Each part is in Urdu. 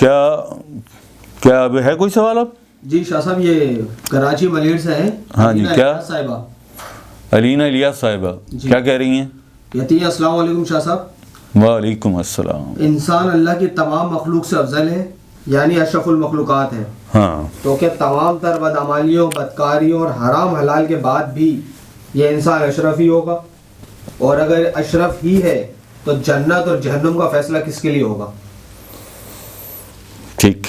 کیا اب ہے کوئی سوال اب؟ جی شاہ صاحب یہ کراچی ملیر سے ہیں. ہاں جی. کیا صاحبہ علینا الیاس صاحبہ کیا کہہ رہی ہیں؟ کہتی ہیں السلام علیکم شاہ صاحب. وعلیکم السلام. انسان اللہ کی تمام مخلوق سے افضل ہے یعنی اشرف المخلوقات ہے. ہاں. تو کیا تمام تر بدعمالیوں بدکاریوں اور حرام حلال کے بعد بھی یہ انسان اشرف ہی ہوگا؟ اور اگر اشرف ہی ہے تو جنت اور جہنم کا فیصلہ کس کے لیے ہوگا؟ ٹھیک.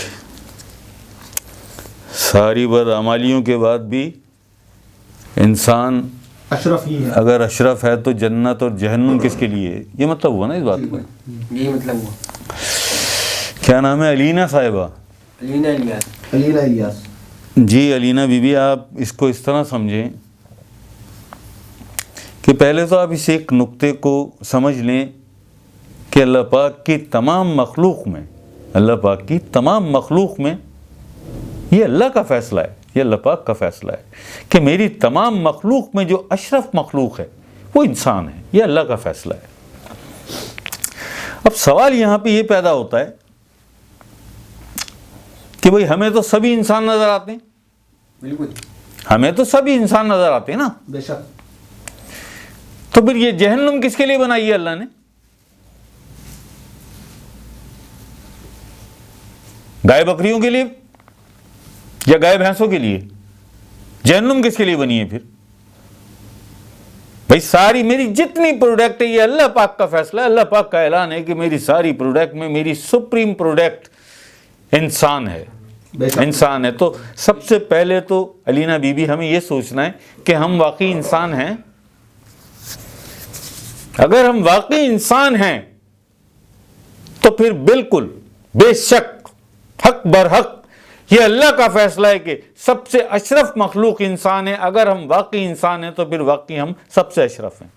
ساری بدعمالیوں کے بعد بھی انسان اشرف ہی ہے. اگر اشرف ہے تو جنت اور جہنم کس کے لیے؟ یہ مطلب ہوا نا اس بات کا. یہی مطلب ہوا. کیا نام ہے؟ علینا صاحبہ. علینا الیاس. جی علینا بی بی، آپ اس کو اس طرح سمجھیں کہ پہلے تو آپ اس ایک نقطے کو سمجھ لیں کہ اللہ پاک کی تمام مخلوق میں یہ اللہ کا فیصلہ ہے، یہ اللہ پاک کا فیصلہ ہے کہ میری تمام مخلوق میں جو اشرف مخلوق ہے وہ انسان ہے. یہ اللہ کا فیصلہ ہے. اب سوال یہاں پہ یہ پیدا ہوتا ہے کہ بھئی ہمیں تو سبھی انسان نظر آتے ہیں. بالکل ہمیں تو سبھی انسان نظر آتے ہیں نا. بے شک. تو پھر یہ جہنم کس کے لیے بنائی ہے اللہ نے؟ گائے بکریوں کے لیے یا گائے بھینسوں کے لیے؟ جہنم کس کے لیے بنی ہے پھر؟ بھائی ساری میری جتنی پروڈکٹ ہے یہ اللہ پاک کا فیصلہ ہے. اللہ پاک کا اعلان ہے کہ میری ساری پروڈکٹ میں میری سپریم پروڈکٹ انسان ہے. انسان ہے. تو سب سے پہلے تو علینا بی بی ہمیں یہ سوچنا ہے کہ ہم واقعی انسان ہیں. اگر ہم واقعی انسان ہیں تو پھر بالکل بے شک حق برحق یہ اللہ کا فیصلہ ہے کہ سب سے اشرف مخلوق انسان ہے. اگر ہم واقعی انسان ہیں تو پھر واقعی ہم سب سے اشرف ہیں.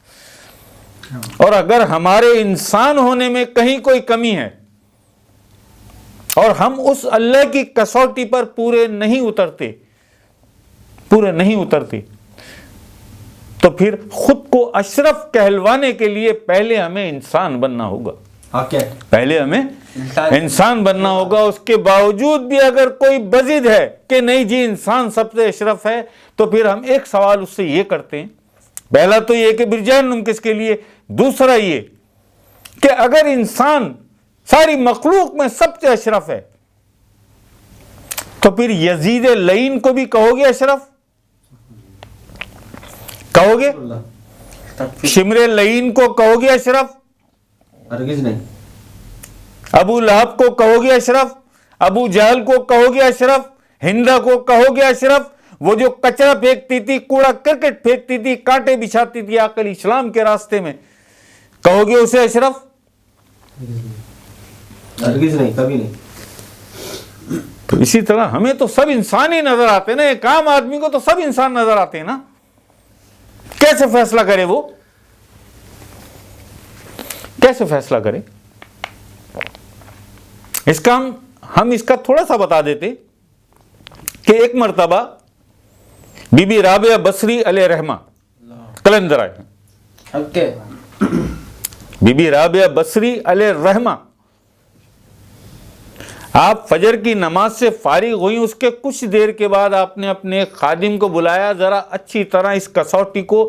اور اگر ہمارے انسان ہونے میں کہیں کوئی کمی ہے اور ہم اس اللہ کی کسوٹی پر پورے نہیں اترتے تو پھر خود کو اشرف کہلوانے کے لیے پہلے ہمیں انسان بننا ہوگا. پہلے ہمیں انسان بننا ہوگا. اس کے باوجود بھی اگر کوئی بضد ہے کہ نہیں جی انسان سب سے اشرف ہے تو پھر ہم ایک سوال اس سے یہ کرتے ہیں. پہلا تو یہ کہ پھر جہنم کس کے لیے؟ دوسرا یہ کہ اگر انسان ساری مخلوق میں سب سے اشرف ہے تو پھر یزید لعین کو بھی کہو گے اشرف؟ کہو گے؟ شمر لعین کو کہو گے اشرف؟ ہرگز نہیں. ابو لہب کو کہو گے اشرف؟ ابو جہل کو کہو گے اشرف؟ ہندا کو کہو گے اشرف؟ وہ جو کچرا پھینکتی تھی، کوڑا کرکٹ پھینکتی تھی، کانٹے بچھاتی تھی عقل اسلام کے راستے میں، کہو گے اسے اشرف؟ ہرگز نہیں، کبھی نہیں. تو اسی طرح ہمیں تو سب انسان ہی نظر آتے ہیں نا. ایک عام آدمی کو تو سب انسان نظر آتے ہیں نا. کیسے فیصلہ کرے وہ؟ کیسے فیصلہ کرے؟ اس کا ہم اس کا تھوڑا سا بتا دیتے کہ ایک مرتبہ بی بی رابعہ بصری علیہ رحمہ کلندر آئے. بی بی رابعہ بصری علیہ رحمہ آپ فجر کی نماز سے فارغ ہوئی. اس کے کچھ دیر کے بعد آپ نے اپنے خادم کو بلایا، ذرا اچھی طرح اس کسوٹی کو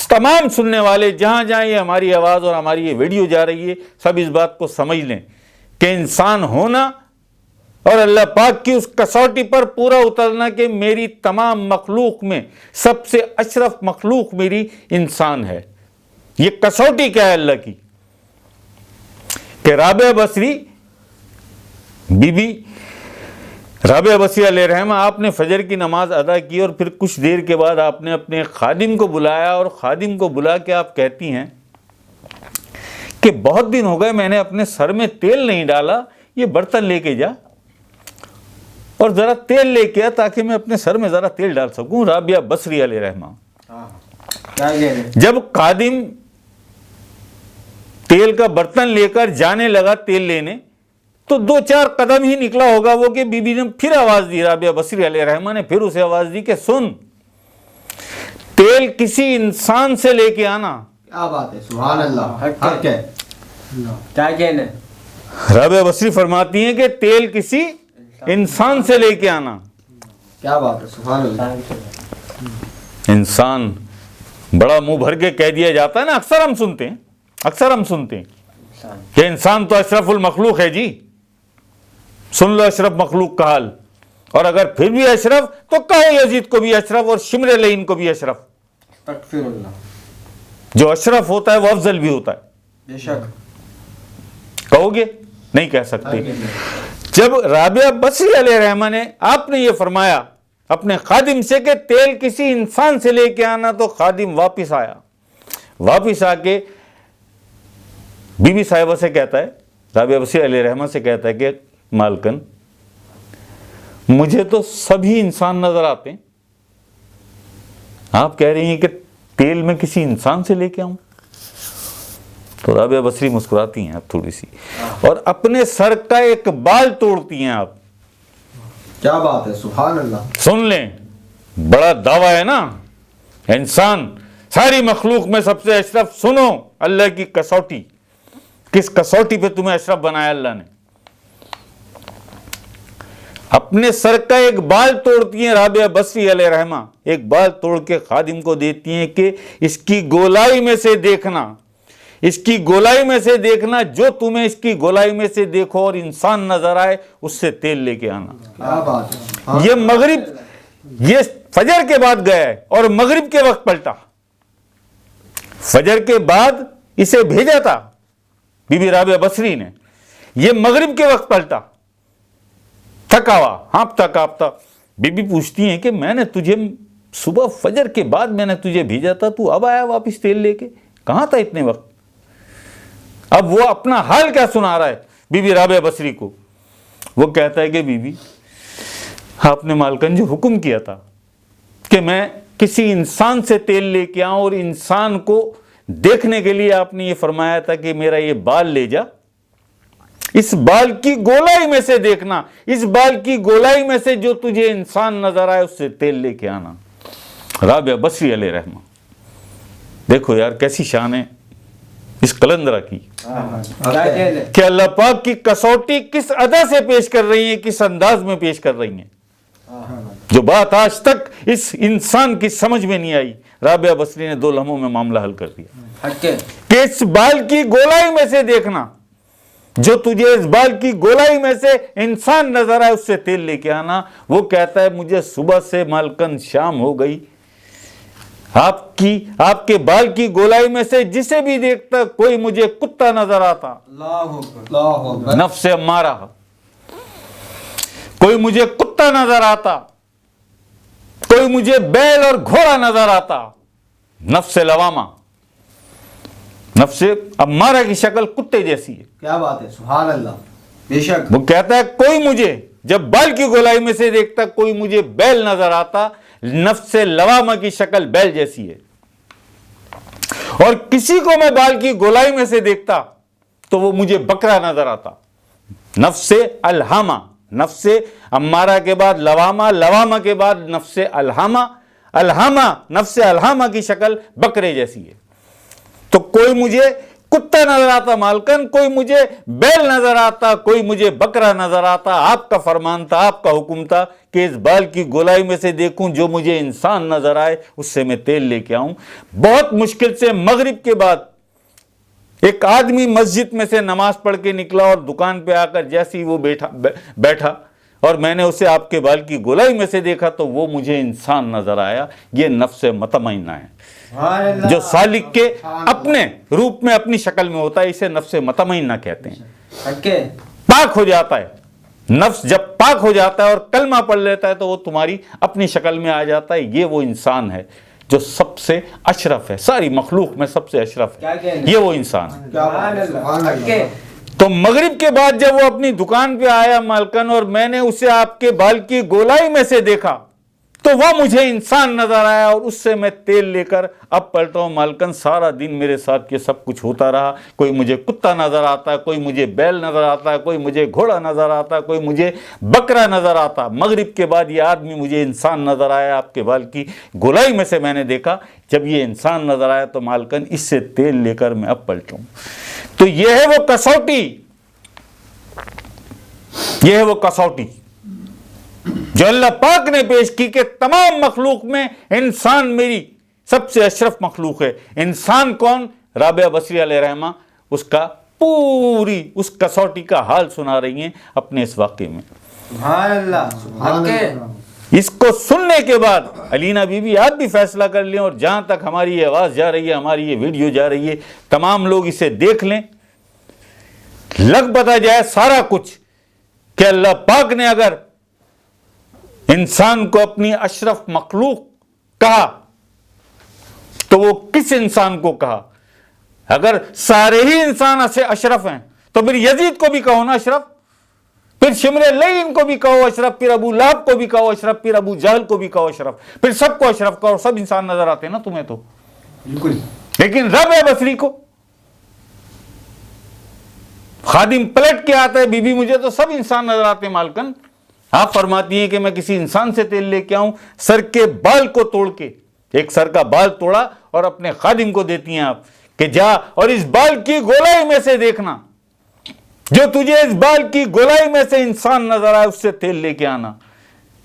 تمام سننے والے جہاں جہاں یہ ہماری آواز اور ہماری یہ ویڈیو جا رہی ہے سب اس بات کو سمجھ لیں کہ انسان ہونا اور اللہ پاک کی اس کسوٹی پر پورا اترنا کہ میری تمام مخلوق میں سب سے اشرف مخلوق میری انسان ہے. یہ کسوٹی کیا ہے اللہ کی کہ رابعہ بصری بی بی رابعہ بصری علیہ رحمہ آپ نے فجر کی نماز ادا کی اور پھر کچھ دیر کے بعد آپ نے اپنے خادم کو بلایا اور خادم کو بلا کے آپ کہتی ہیں کہ بہت دن ہو گئے میں نے اپنے سر میں تیل نہیں ڈالا، یہ برتن لے کے جا اور ذرا تیل لے کے آ تاکہ میں اپنے سر میں ذرا تیل ڈال سکوں. رابعہ بصری علیہ رحمہ جب خادم تیل کا برتن لے کر جانے لگا تیل لینے تو 2-4 قدم ہی نکلا ہوگا وہ کہ بی بی نے پھر آواز دی. رابعہ بصری علیہ رحمہ نے پھر اسے آواز دی کہ سن، تیل کسی انسان سے لے کے آنا. کیا بات ہے، سبحان اللہ. حق ہے. کیا کہنا رابعہ بصری فرماتی ہیں کہ تیل کسی انسان سے لے کے آنا. کیا بات ہے، سبحان اللہ. انسان بڑا منہ بھر کے کہہ دیا جاتا ہے نا، اکثر ہم سنتے ہیں کہ انسان تو اشرف المخلوق ہے جی. سن لو اشرف مخلوق کا حال. اور اگر پھر بھی اشرف تو کہو یزید کو بھی اشرف اور شمر لعین کو بھی اشرف. استغفر اللہ. جو اشرف ہوتا ہے وہ افضل بھی ہوتا ہے. بے شک. کہو گے؟ نہیں کہہ سکتے. جب رابعہ بصری علیہ رحمہ نے، آپ نے یہ فرمایا اپنے خادم سے کہ تیل کسی انسان سے لے کے آنا، تو خادم واپس آیا. واپس آ کے بی بی صاحبہ سے کہتا ہے، رابعہ بصری علیہ رحمہ سے کہتا ہے کہ مالکن مجھے تو سبھی انسان نظر آتے ہیں، آپ کہہ رہی ہیں کہ تیل میں کسی انسان سے لے کے آؤں؟ تو رابعہ بصری مسکراتی ہیں آپ تھوڑی سی اور اپنے سر کا ایک بال توڑتی ہیں. آپ کیا بات ہے، سبحان اللہ. سن لیں، بڑا دعویٰ ہے نا. انسان ساری مخلوق میں سب سے اشرف. سنو اللہ کی کسوٹی، کس کسوٹی پہ تمہیں اشرف بنایا اللہ نے. اپنے سر کا ایک بال توڑتی ہیں رابعہ بصری علیہ رحمہ. ایک بال توڑ کے خادم کو دیتی ہیں کہ اس کی گولائی میں سے دیکھنا، اس کی گولائی میں سے دیکھنا، جو تمہیں اس کی گولائی میں سے دیکھو اور انسان نظر آئے اس سے تیل لے کے آنا. کیا بات ہے. یہ مغرب، یہ فجر کے بعد گیا ہے اور مغرب کے وقت پلٹا. فجر کے بعد اسے بھیجا تھا بی بی رابعہ بصری نے، یہ مغرب کے وقت پلٹا. تھکا ہوا، ہانپتا کانپتا. بی بی پوچھتی ہیں کہ میں نے تجھے صبح فجر کے بعد میں نے تجھے بھیجا تھا، تو اب آیا واپس تیل لے کے؟ کہاں تھا اتنے وقت؟ اب وہ اپنا حال کیا سنا رہا ہے بی بی رابعہ بصری کو. وہ کہتا ہے کہ بی بی آپ نے مالکن جو حکم کیا تھا کہ میں کسی انسان سے تیل لے کے آؤں، اور انسان کو دیکھنے کے لیے آپ نے یہ فرمایا تھا کہ میرا یہ بال لے جا، اس بال کی گولائی میں سے دیکھنا، اس بال کی گولائی میں سے جو تجھے انسان نظر آئے اس سے تیل لے کے آنا. رابعہ بصری علیہ رحمہ. دیکھو یار کیسی شان ہے اس کلندرہ کی کہ اللہ پاک کی کسوٹی کس ادا سے پیش کر رہی ہیں، کس انداز میں پیش کر رہی ہیں، جو بات آج تک اس انسان کی سمجھ میں نہیں آئی. رابعہ بصری نے 2 لمحوں میں معاملہ حل کر دیا کہ اس بال کی گولائی میں سے دیکھنا، جو تجھے اس بال کی گولائی میں سے انسان نظر آئے اس سے تیل لے کے آنا. وہ کہتا ہے مجھے صبح سے مالکن شام ہو گئی، آپ کے بال کی گولائی میں سے جسے بھی دیکھتا کوئی مجھے کتا نظر آتا، نفس امارہ، کوئی مجھے کتا نظر آتا، کوئی مجھے بیل اور گھوڑا نظر آتا، نفس لوامہ. نفس امارہ کی شکل کتے جیسی ہے. کیا بات ہے، سبحان اللہ. بے شک. وہ کہتا ہے کوئی مجھے جب بال کی گولائی میں سے دیکھتا کوئی مجھے بیل نظر آتا، نفس لوامہ کی شکل بیل جیسی ہے. اور کسی کو میں بال کی گولائی میں سے دیکھتا تو وہ مجھے بکرا نظر آتا. نفس الہامہ، نفس امارہ کے بعد لوامہ، لوامہ کے بعد نفس الہامہ، الہامہ نفس الہامہ کی شکل بکرے جیسی ہے. تو کوئی مجھے کتا نظر آتا مالکن، کوئی مجھے بیل نظر آتا، کوئی مجھے بکرا نظر آتا. آپ کا فرمان تھا، آپ کا حکم تھا کہ اس بال کی گولائی میں سے دیکھوں، جو مجھے انسان نظر آئے اس سے میں تیل لے کے آؤں. بہت مشکل سے مغرب کے بعد ایک آدمی مسجد میں سے نماز پڑھ کے نکلا اور دکان پہ آ کر جیسے ہی وہ بیٹھا اور میں نے اسے آپ کے بال کی گولائی میں سے دیکھا تو وہ مجھے انسان نظر آیا. یہ نفس مطمئنہ ہے جو سالک کے اپنے روپ میں اپنی شکل میں ہوتا ہے، اسے نفس مطمئنہ کہتے ہیں. پاک ہو جاتا ہے نفس، جب پاک ہو جاتا ہے اور کلمہ پڑھ لیتا ہے تو وہ تمہاری اپنی شکل میں آ جاتا ہے. یہ وہ انسان ہے جو سب سے اشرف ہے، ساری مخلوق میں سب سے اشرف ہے، یہ وہ انسان ہے. تو مغرب کے بعد جب وہ اپنی دکان پہ آیا مالکن اور میں نے اسے آپ کے بال کی گولائی میں سے دیکھا تو وہ مجھے انسان نظر آیا اور اس سے میں تیل لے کر اب پلٹا ہوں. مالکن سارا دن میرے ساتھ یہ سب کچھ ہوتا رہا، کوئی مجھے کتا نظر آتا، کوئی مجھے بیل نظر آتا، کوئی مجھے گھوڑا نظر آتا، کوئی مجھے بکرا نظر آتا. مغرب کے بعد یہ آدمی مجھے انسان نظر آیا، آپ کے بال کی گولائی میں سے میں نے دیکھا. جب یہ انسان نظر آیا تو مالکن اس سے تیل لے کر میں اب پلٹوں. تو یہ ہے وہ کسوٹی یہ ہے وہ کسوٹی جو اللہ پاک نے پیش کی کہ تمام مخلوق میں انسان میری سب سے اشرف مخلوق ہے. انسان کون؟ رابعہ بصری علیہ رحمہ اس کا پوری اس کسوٹی کا حال سنا رہی ہیں اپنے اس واقعے میں. سبحان اللہ. سبحان اللہ. اس کو سننے کے بعد علینا بی بی آپ بھی فیصلہ کر لیں, اور جہاں تک ہماری یہ آواز جا رہی ہے, ہماری یہ ویڈیو جا رہی ہے, تمام لوگ اسے دیکھ لیں, لگ پتا جائے سارا کچھ کہ اللہ پاک نے اگر انسان کو اپنی اشرف مخلوق کہا تو وہ کس انسان کو کہا؟ اگر سارے ہی انسان اشرف ہیں تو پھر یزید کو بھی کہو نا اشرف, پھر شمر لعین کو بھی کہو اشرف, پھر ابو لہب کو بھی کہو اشرف, پھر ابو جہل کو بھی کہو اشرف, پھر سب کو اشرف کہو. سب انسان نظر آتے ہیں نا تمہیں تو, بالکل. لیکن رابعہ بصری کو خادم پلٹ کے آتا ہے, بی بی مجھے تو سب انسان نظر آتے ہیں مالکن. آپ فرماتی ہیں کہ میں کسی انسان سے تیل لے کے آؤں, سر کے بال کو توڑ کے, ایک سر کا بال توڑا اور اپنے خادم کو دیتی ہیں آپ کہ جا اور اس بال کی گولائی میں سے دیکھنا, جو تجھے اس بال کی گولائی میں سے انسان نظر آئے اس سے تیل لے کے آنا.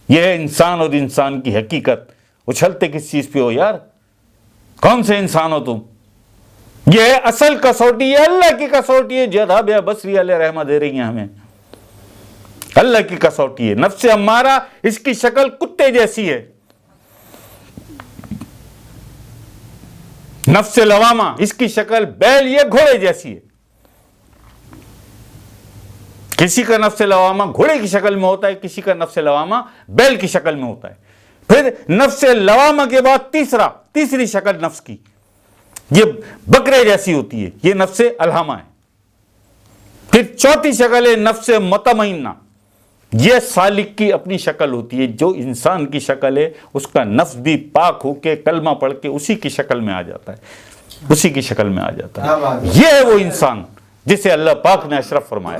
یہ ہے انسان اور انسان کی حقیقت. اچھلتے کس چیز پہ ہو یار؟ کون سے انسان ہو تم؟ یہ ہے اصل کسوٹی, یہ اللہ کی کسوٹی ہے جو رابعہ بصری علیہ رحمہ دے رہی ہیں ہمیں. اللہ کی کسوٹی ہے. نفس امارہ اس کی شکل کتے جیسی ہے, نفس لوامہ اس کی شکل بیل یا گھوڑے جیسی ہے. کسی کا نفس لوامہ گھوڑے کی شکل میں ہوتا ہے, کسی کا نفس لوامہ بیل کی شکل میں ہوتا ہے. پھر نفس لوامہ کے بعد تیسری شکل نفس کی یہ بکرے جیسی ہوتی ہے, یہ نفس الہامہ ہے. پھر چوتھی شکل ہے نفس مطمئنہ, یہ سالک کی اپنی شکل ہوتی ہے. جو انسان کی شکل ہے اس کا نفس بھی پاک ہو کے کلمہ پڑھ کے اسی کی شکل میں آ جاتا ہے, اسی کی شکل میں آ جاتا ہے. یہ ہے وہ انسان جسے اللہ پاک نے اشرف فرمایا.